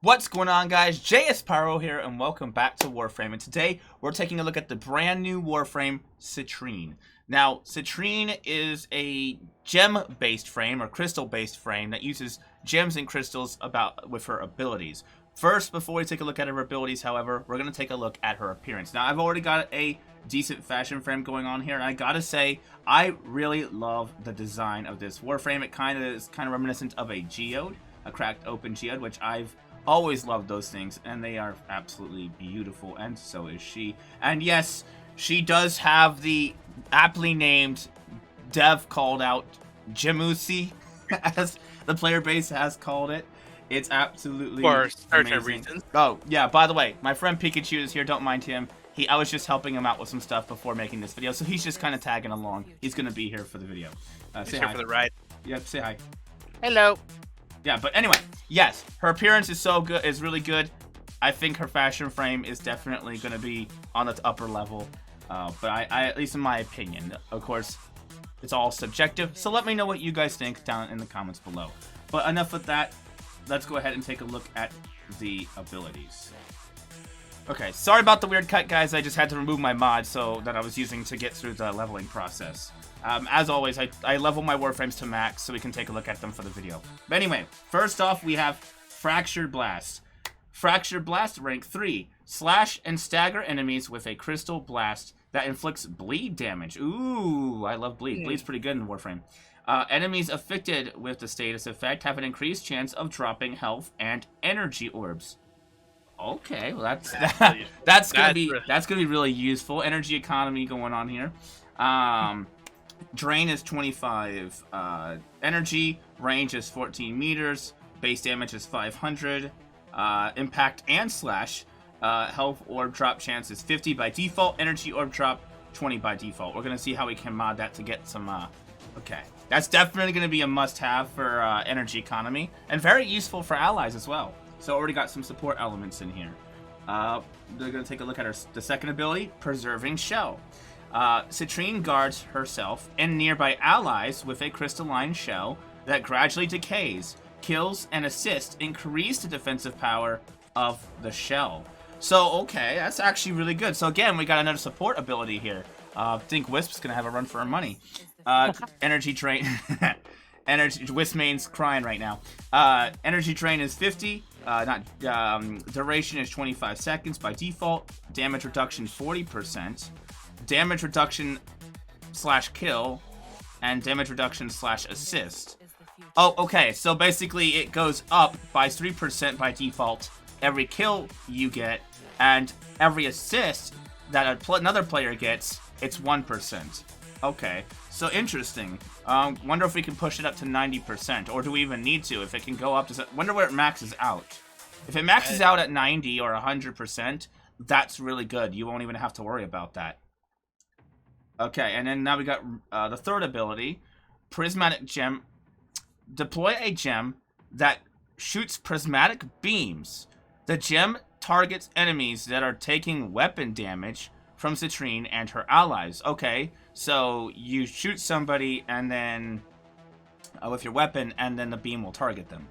What's going on, guys? JS Pyro here, and welcome back to Warframe. And today, we're taking a look at the brand new Warframe, Citrine. Now, Citrine is a gem-based frame, or crystal-based frame, that uses gems and crystals with her abilities. First, before we take a look at her abilities, however, we're going to take a look at her appearance. Now, I've already got a decent fashion frame going on here, and I gotta say, I really love the design of this Warframe. It is kind of reminiscent of a geode, a cracked open geode, which I've always loved those things, and they are absolutely beautiful, and so is she. And yes, she does have the aptly named dev called out Gemusi, as the player base has called it. It's absolutely for certain amazing. reasons. Oh, yeah, by the way, my friend Pikachu is here, don't mind him. I was just helping him out with some stuff before making this video, so he's just kind of tagging along. He's going to be here for the video. Say Here hi. for the ride. Yep, say hi. Hello. Yeah, but anyway, yes, her appearance is really good. I think her fashion frame is definitely going to be on the upper level. But I, at least in my opinion, of course, it's all subjective. So let me know what you guys think down in the comments below. But enough with that. Let's go ahead and take a look at the abilities. Okay, sorry about the weird cut, guys. I just had to remove my mod that I was using to get through the leveling process. As always, I level my Warframes to max so we can take a look at them for the video. But anyway, first off, we have Fractured Blast. Fractured Blast, rank 3. Slash and stagger enemies with a crystal blast that inflicts bleed damage. Ooh, I love bleed. Bleed's pretty good in Warframe. Enemies affected with the status effect have an increased chance of dropping health and energy orbs. Okay, well that's gonna be really useful. Energy economy going on here. Drain is 25 energy, range is 14 meters, base damage is 500, impact and slash, health orb drop chance is 50 by default, energy orb drop 20 by default. We're gonna see how we can mod that to get some. Okay, that's definitely gonna be a must-have for energy economy, and very useful for allies as well. So already got some support elements in here. They're gonna take a look at the second ability, Preserving Shell. Citrine guards herself and nearby allies with a crystalline shell that gradually decays, kills, and assists increase the defensive power of the shell. So, okay, that's actually really good. So again, we got another support ability here. I think Wisp's gonna have a run for her money. Energy drain. Wisp main's crying right now. Energy drain is 50. Duration is 25 seconds by default. Damage reduction 40%. Damage reduction / kill, and damage reduction / assist. Oh, okay, so basically it goes up by 3% by default every kill you get, and every assist that another player gets, it's 1%. Okay, so interesting. Wonder if we can push it up to 90%, or do we even need to? If it can go up to... Wonder where it maxes out. If it maxes out at 90 or 100%, that's really good. You won't even have to worry about that. Okay, and then now we got the third ability, Prismatic Gem. Deploy a gem that shoots prismatic beams. The gem targets enemies that are taking weapon damage from Citrine and her allies. Okay, so you shoot somebody and then with your weapon, and then the beam will target them.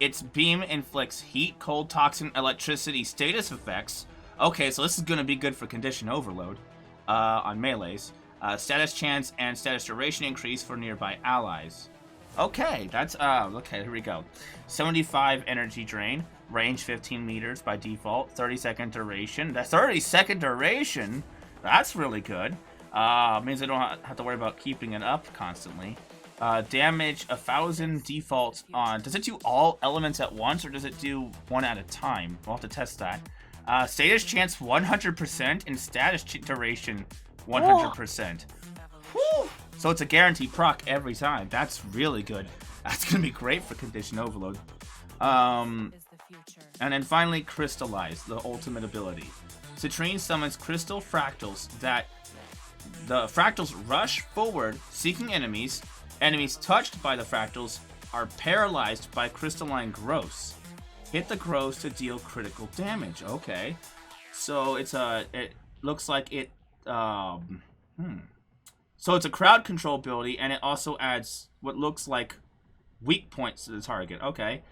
Its beam inflicts heat, cold, toxin, electricity status effects. Okay, so this is going to be good for condition overload. On melees. Status chance and status duration increase for nearby allies. Okay, that's, okay, here we go. 75 energy drain, range 15 meters by default, 30-second duration. The 30-second duration? That's really good. Means I don't have to worry about keeping it up constantly. Damage 1,000 default on... Does it do all elements at once, or does it do one at a time? We'll have to test that. Status chance 100% and status duration 100%. Whew. So it's a guaranteed proc every time. That's really good. That's going to be great for condition overload. And then finally, Crystallize, the ultimate ability. Citrine summons crystal fractals that... The fractals rush forward, seeking enemies. Enemies touched by the fractals are paralyzed by crystalline growths. Hit the growths to deal critical damage. Okay. So it's it looks like it so it's a crowd control ability, and it also adds what looks like weak points to the target. Okay.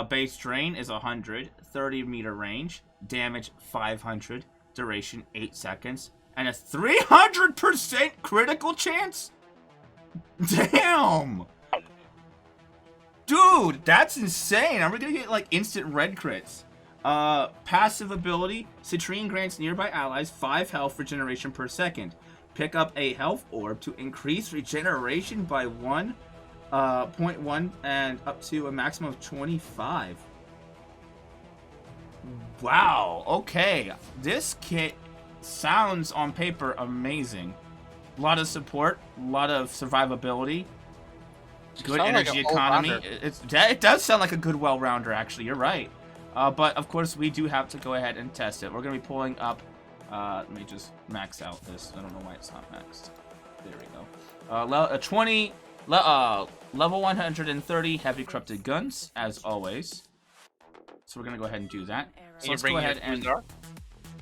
Base drain is 100, 30-meter range, damage 500, duration 8 seconds, and a 300% critical chance? Damn! Dude, that's insane. Are we gonna get like instant red crits? Passive ability, Citrine grants nearby allies 5 health regeneration per second. Pick up a health orb to increase regeneration by 1.1 and up to a maximum of 25. Wow, okay. This kit sounds on paper amazing. A lot of support, a lot of survivability, good energy economy. It does sound like a good well-rounder, actually. You're right. But, of course, we do have to go ahead and test it. We're going to be pulling up... let me just max out this. I don't know why it's not maxed. There we go. Level 130 heavy corrupted guns, as always. So we're going to go ahead and do that. So let's go ahead and...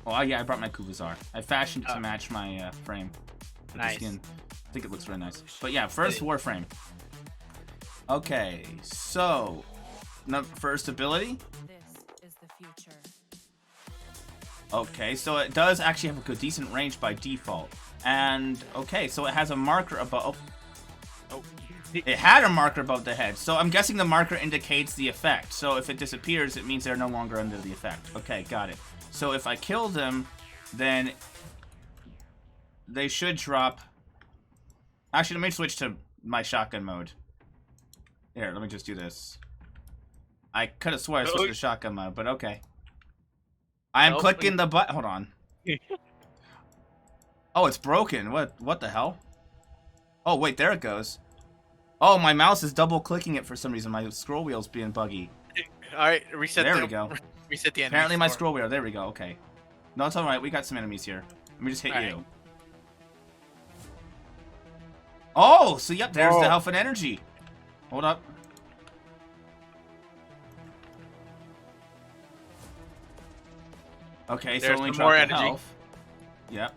Oh, yeah, I brought my Kuvazar. I fashioned it to match my frame. Nice. Skin. I think it looks really nice. But yeah, first Warframe. Okay, so... First ability. Okay, so it does actually have a good, decent range by default. And, okay, so it has a marker above... Oh. It had a marker above the head. So I'm guessing the marker indicates the effect. So if it disappears, it means they're no longer under the effect. Okay, got it. So if I kill them, then... they should drop... Actually, let me switch to my shotgun mode. Here, let me just do this. I could have swore I switched to shotgun mode, but okay. I am clicking the button. Hold on. Oh, it's broken. What the hell? Oh, wait, there it goes. Oh, my mouse is double clicking it for some reason. My scroll wheel's being buggy. Alright, reset. There we go. Reset the enemy. Apparently my scroll wheel. There we go. Okay. No, it's alright. We got some enemies here. Let me just hit you. Oh, so yep, there's the health and energy. Hold up. Okay, so only drop the health. Yep.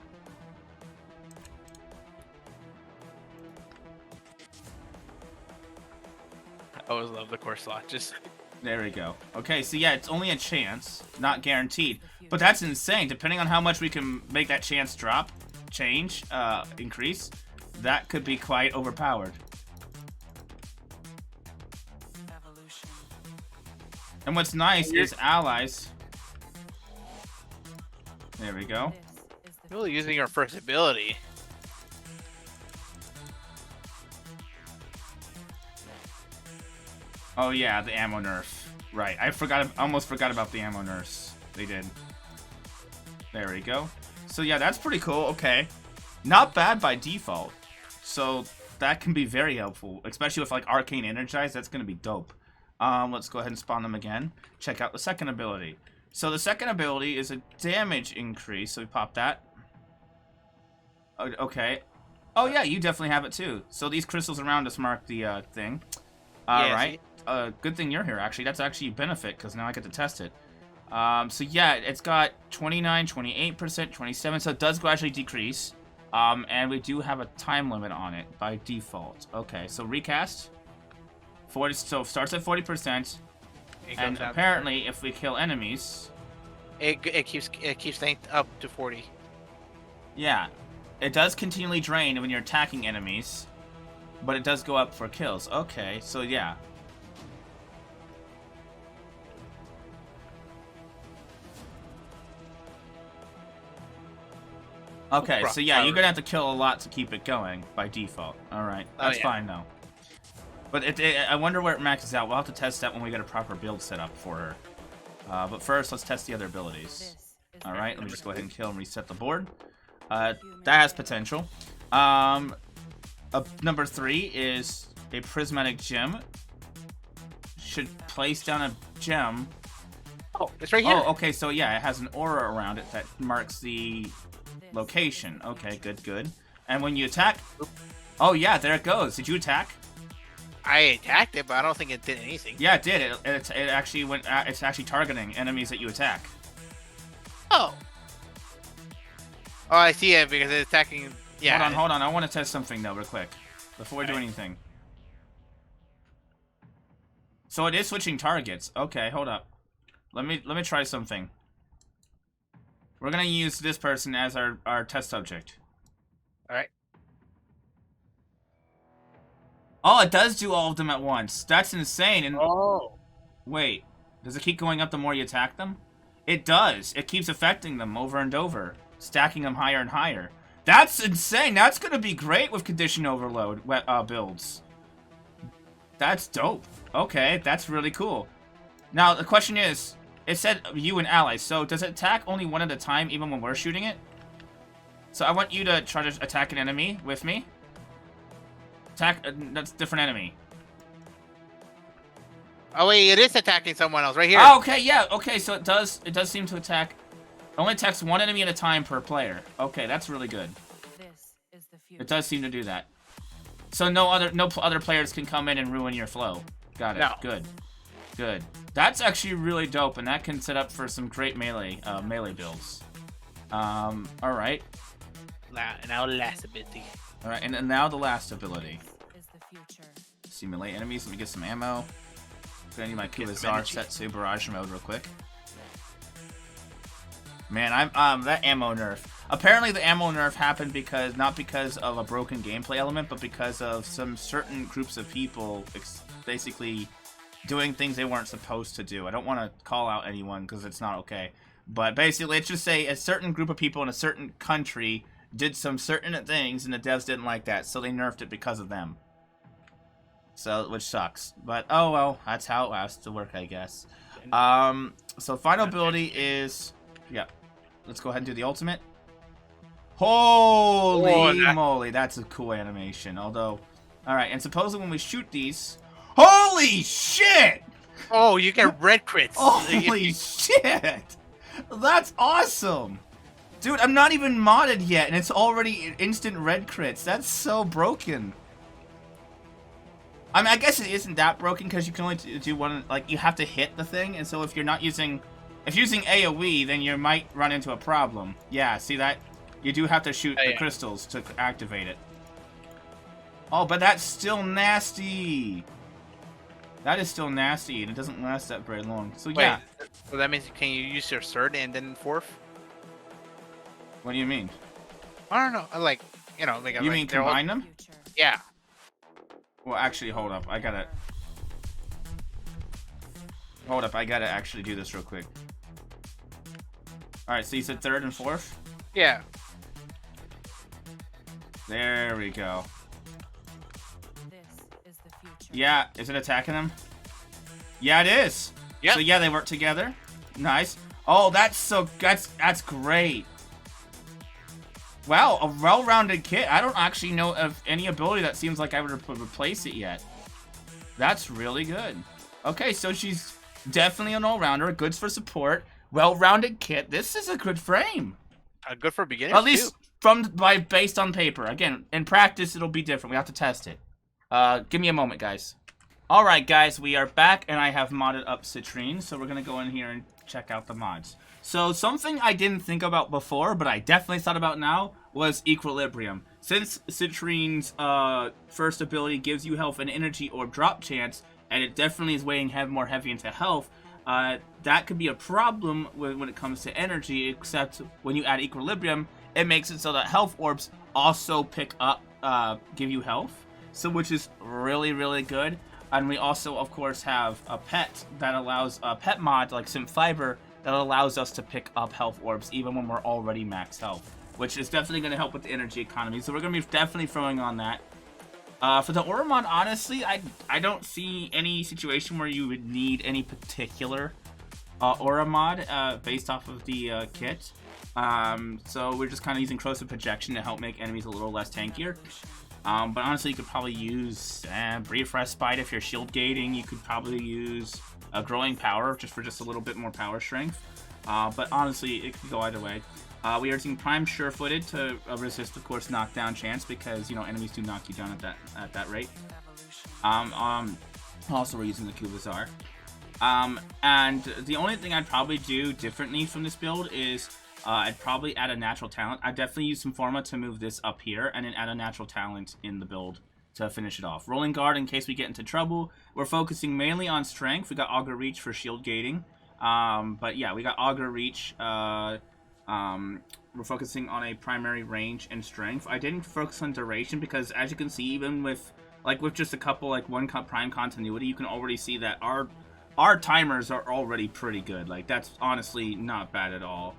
I always love the core slot. Just there we go. Okay, so yeah, it's only a chance, not guaranteed. But that's insane. Depending on how much we can make that chance drop, change, increase, that could be quite overpowered. And what's nice is allies. There we go. really using our first ability. Oh yeah, the ammo nerf. Right, I almost forgot about the ammo nerfs. They did. There we go. So yeah, that's pretty cool. Okay, not bad by default. So that can be very helpful, especially with like Arcane Energize. That's gonna be dope. Let's go ahead and spawn them again. Check out the second ability. So the second ability is a damage increase. So we pop that. Okay. Oh yeah, you definitely have it too. So these crystals around us mark the thing. Right. Good thing you're here, actually. That's actually a benefit, because now I get to test it. So yeah, it's got 29, 28%, 27, so it does gradually decrease. And we do have a time limit on it by default. Okay, so recast. 40, so it starts at 40%. And apparently, if we kill enemies... It keeps staying up to 40. Yeah. It does continually drain when you're attacking enemies. But it does go up for kills. Okay, so yeah. Okay, so yeah, you're gonna have to kill a lot to keep it going by default. Alright, that's fine though. But I wonder where it maxes out. We'll have to test that when we get a proper build set up for her. But first, let's test the other abilities. Alright, let me just go ahead and kill and reset the board. That has potential. Number 3 is a prismatic gem. Should place down a gem. Oh, it's right here. Oh, okay, so yeah, it has an aura around it that marks the location. Okay, good. And when you attack... Oh yeah, there it goes. Did you attack? I attacked it, but I don't think it did anything. Yeah, it did. It actually went... it's actually targeting enemies that you attack. Oh. Oh, I see it, because it's attacking... Yeah. Hold on. I want to test something, though, real quick. Before we do anything. So it is switching targets. Okay, hold up. Let me try something. We're gonna use this person as our test subject. All right. Oh, it does do all of them at once. That's insane. And Oh. wait, does it keep going up the more you attack them? It does. It keeps affecting them over and over, stacking them higher and higher. That's insane. That's gonna be great with condition overload builds. That's dope. Okay, that's really cool. Now the question is, it said you and allies. So does it attack only one at a time, even when we're shooting it? So I want you to try to attack an enemy with me. Attack. That's a different enemy. Oh wait, it is attacking someone else right here. Oh, okay, yeah, okay. So it does seem to attack. It only attacks one enemy at a time per player. Okay, that's really good. This is the future. It does seem to do that. So no other players can come in and ruin your flow. Got it. No. Good. Good. That's actually really dope, and that can set up for some great melee builds. All right. Now last ability. All right, and now the last ability. This is the future. Simulate enemies. Let me get some ammo. Gonna need my Get some Kivazar energy. Setsu barrage mode real quick. Man, that ammo nerf. Apparently the ammo nerf happened not because of a broken gameplay element, but because of some certain groups of people basically doing things they weren't supposed to do. I don't want to call out anyone because it's not okay. But basically, let's just say a certain group of people in a certain country did some certain things, and the devs didn't like that, so they nerfed it because of them. So, which sucks. But, oh well, that's how it has to work, I guess. So final ability is... Yeah. Let's go ahead and do the ultimate. Holy moly, that's a cool animation. Although... Alright, and supposedly when we shoot these... Holy shit! Oh, you get red crits. Holy shit! That's awesome! Dude, I'm not even modded yet, and it's already instant red crits. That's so broken. I mean, I guess it isn't that broken because you can only do one, like, you have to hit the thing, and so if you're not using, if you're using AoE, then you might run into a problem. Yeah, see that? You do have to shoot the crystals to activate it. Oh, but that's still nasty. That is still nasty, and it doesn't last that very long. So, yeah. Wait, so that means can you use your third and then fourth? What do you mean? I don't know. Like, you know, like You mean combine them? Future. Yeah. Well, actually, hold up. I gotta actually do this real quick. Alright, so you said third and fourth? Yeah. There we go. This is the future. Yeah, is it attacking them? Yeah, it is. Yeah. So yeah, they work together. Nice. Oh, that's great. Wow, a well-rounded kit. I don't actually know of any ability that seems like I would replace it yet. That's really good. Okay, so she's definitely an all-rounder. Goods for support. Well-rounded kit. This is a good frame. Good for beginners. At least based on paper. Again, in practice, it'll be different. We have to test it. Give me a moment, guys. All right, guys, we are back, and I have modded up Citrine, so we're gonna go in here and check out the mods. So something I didn't think about before, but I definitely thought about now, was Equilibrium. Since Citrine's first ability gives you health and energy or drop chance, and it definitely is weighing more heavy into health, that could be a problem when it comes to energy, except when you add Equilibrium, it makes it so that health orbs also pick up, give you health, so which is really, really good. And we also, of course, have a pet that allows a pet mod like Sim Fiber that allows us to pick up health orbs even when we're already max health, which is definitely going to help with the energy economy. So we're going to be definitely throwing on that. For the aura mod, honestly, I don't see any situation where you would need any particular aura mod based off of the kit. So we're just kind of using corrosive projection to help make enemies a little less tankier. But honestly, you could probably use brief respite if you're shield gating. You could probably use a growing power for just a little bit more power strength. But honestly, it could go either way. We are using prime sure-footed to resist, of course, knockdown chance because enemies do knock you down at that rate. Also, we're using the Kubazar. And the only thing I'd probably do differently from this build is I'd probably add a natural talent. I'd definitely use some Forma to move this up here, and then add a natural talent in the build to finish it off. Rolling Guard in case we get into trouble. We're focusing mainly on strength. We got Augur Reach for shield gating. But yeah, we got Augur Reach. We're focusing on a primary range and strength. I didn't focus on duration because, as you can see, even with just a couple, one prime continuity, you can already see that our timers are already pretty good. Like, that's honestly not bad at all,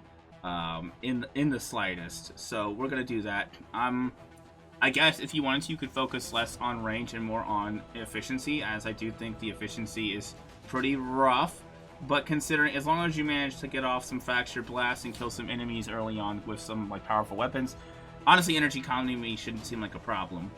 in the slightest. So we're gonna do that. I guess if you wanted to, you could focus less on range and more on efficiency, as I do think the efficiency is pretty rough. But considering, as long as you manage to get off some Fracture Blast and kill some enemies early on with some powerful weapons, honestly, energy economy shouldn't seem like a problem.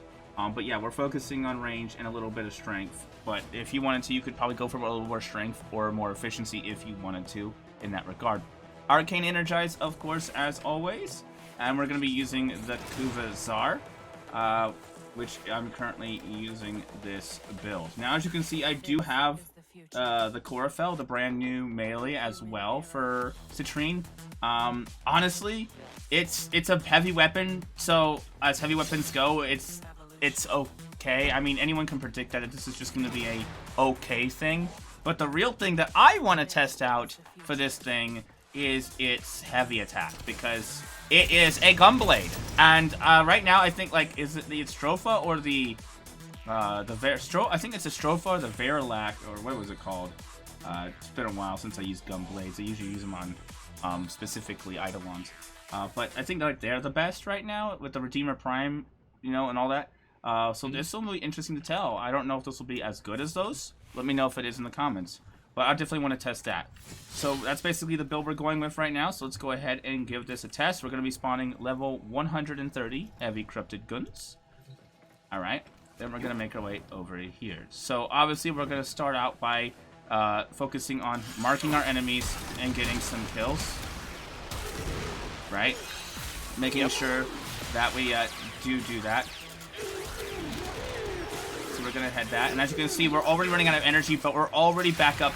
But yeah, we're focusing on range and a little bit of strength. But if you wanted to, you could probably go for a little more strength or more efficiency if you wanted to in that regard. Arcane Energize, of course, as always. And we're going to be using the Kuva Tsar, which I'm currently using this build. Now, as you can see, I do have the Chlorophyll, the brand new melee as well for Citrine. Honestly, it's a heavy weapon, so as heavy weapons go, it's okay. I mean, anyone can predict that this is just going to be a okay thing. But the real thing that I want to test out for this thing is its heavy attack, because it is a Gunblade. And right now, I think, is it the Stropha or the I think it's the Stropha or the Verlac, or what was it called? It's been a while since I used Gunblades. I usually use them on specifically Eidolons. But I think they're the best right now with the Redeemer Prime, and all that. So this will be interesting to tell. I don't know if this will be as good as those. Let me know if it is in the comments. But I definitely want to test that. So that's basically the build we're going with right now. So let's go ahead and give this a test. We're going to be spawning level 130 Heavy Corrupted Guns. Alright. Then we're going to make our way over here. So obviously we're going to start out by focusing on marking our enemies and getting some kills. Right? Making sure that we do that. So we're going to head that. And as you can see, we're already running out of energy, but we're already back up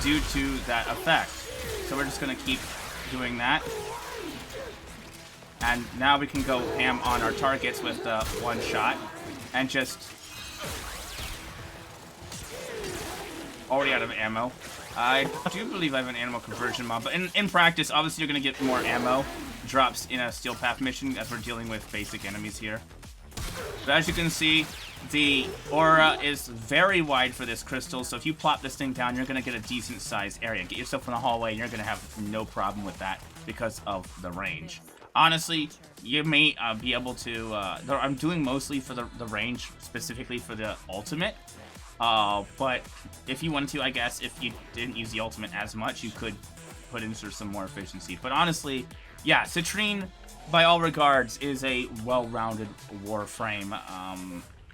due to that effect. So we're just going to keep doing that. And now we can go ham on our targets with the one shot. And just already out of ammo. I do believe I have an animal conversion mod, but in practice, obviously you're going to get more ammo drops in a Steel Path mission as we're dealing with basic enemies here. But as you can see, the aura is very wide for this crystal, so if you plop this thing down, you're going to get a decent sized area. Get yourself in the hallway, and you're going to have no problem with that because of the range. Honestly, you may be able to... I'm doing mostly for the range, specifically for the ultimate. But if you wanted to, I guess, if you didn't use the ultimate as much, you could put in some more efficiency. But honestly, yeah, Citrine, by all regards, is a well-rounded Warframe.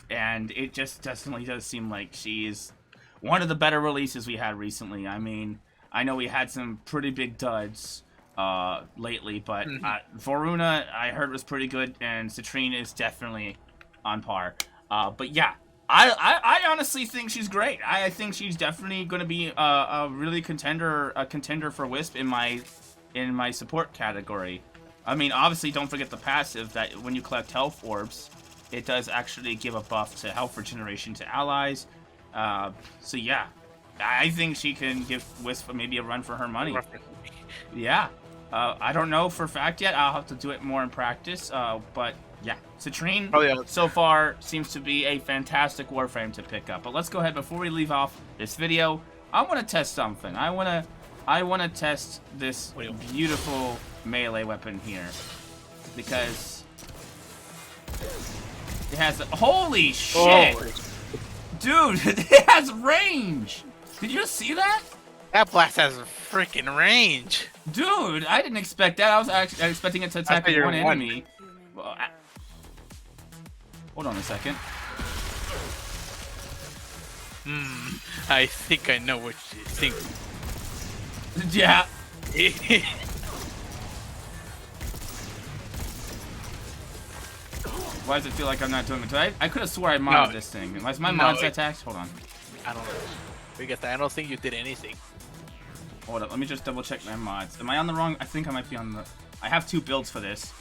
And it just definitely does seem like she's one of the better releases we had recently. I mean, I know we had some pretty big duds lately, but Voruna, I heard, was pretty good, and Citrine is definitely on par. But yeah, I honestly think she's great. I think she's definitely going to be a really contender for Wisp in my support category. I mean, obviously, don't forget the passive that when you collect health orbs, it does actually give a buff to health regeneration to allies. So yeah, I think she can give Wisp maybe a run for her money. Yeah. I don't know for a fact yet. I'll have to do it more in practice. But yeah, Citrine so far seems to be a fantastic Warframe to pick up. But let's go ahead, before we leave off this video, I want to test something. I want to test this beautiful melee weapon here, because it has holy shit, dude! It has range. Did you see that? That blast has a freaking range. Dude, I didn't expect that. I was actually expecting it to attack one enemy. Well, hold on a second. I think I know what you think. Yeah. Why does it feel like I'm not doing it? I could have swore I modded this thing. Unless my mods attacked? Hold on. I don't know. Because I don't think you did anything. Hold up, let me just double check my mods. Am I on the wrong? I think I might be on the... I have two builds for this.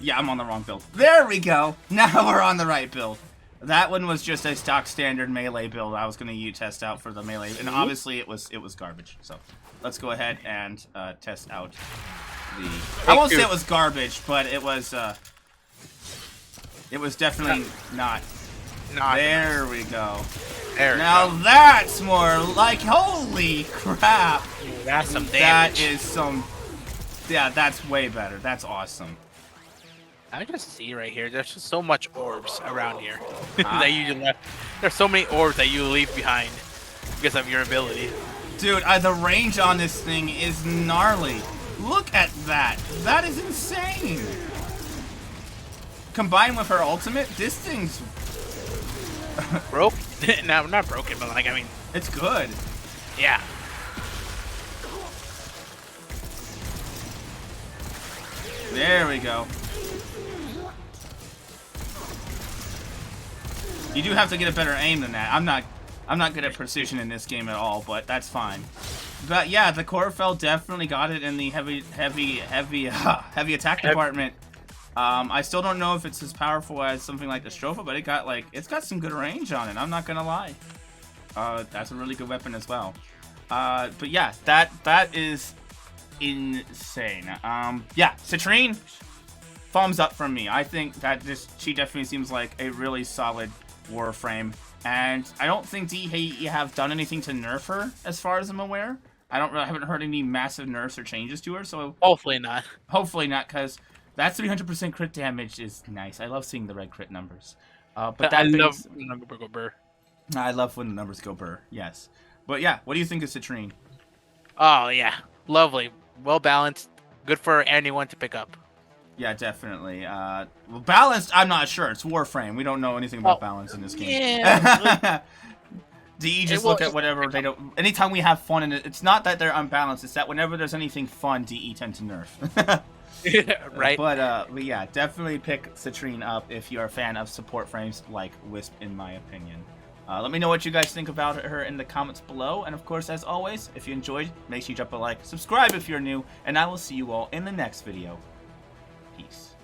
Yeah, I'm on the wrong build. There we go. Now we're on the right build. That one was just a stock standard melee build I was going to test out for the melee, and obviously it was garbage. So let's go ahead and test out the. I won't say it was garbage, but it was definitely not. There we go. Now that's more like, holy crap. That's some damage. That is some. Yeah, that's way better. That's awesome. I just see right here. There's just so much orbs around here that you left. There's so many orbs that you leave behind because of your ability. Dude, the range on this thing is gnarly. Look at that. That is insane. Combined with her ultimate, this thing's broke. No, not broken, but like, I mean, it's good. Yeah. There we go. You do have to get a better aim than that. I'm not good at precision in this game at all, but that's fine. But yeah, the Corfell definitely got it in the heavy attack department. I still don't know if it's as powerful as something like the Stropha, but it's got some good range on it. I'm not gonna lie. That's a really good weapon as well. But yeah, that is insane. Yeah, Citrine, thumbs up from me. I think that she definitely seems like a really solid Warframe, and I don't think DE have done anything to nerf her, as far as I'm aware. I haven't heard any massive nerfs or changes to her, so hopefully not. Hopefully not, because that 300% crit damage is nice. I love seeing the red crit numbers. But I love when the numbers go burr. I love when the numbers go burr. Yes, but yeah, what do you think of Citrine? Oh yeah, lovely, well balanced, good for anyone to pick up. Yeah, definitely. Well, balanced, I'm not sure. It's Warframe. We don't know anything about balance in this game. Yeah. DE just look at whatever they don't. Anytime we have fun in it, it's not that they're unbalanced. It's that whenever there's anything fun, DE tend to nerf. Right. But yeah, definitely pick Citrine up if you're a fan of support frames like Wisp, in my opinion. Let me know what you guys think about her in the comments below. And of course, as always, if you enjoyed, make sure you drop a like, subscribe if you're new, and I will see you all in the next video. Peace.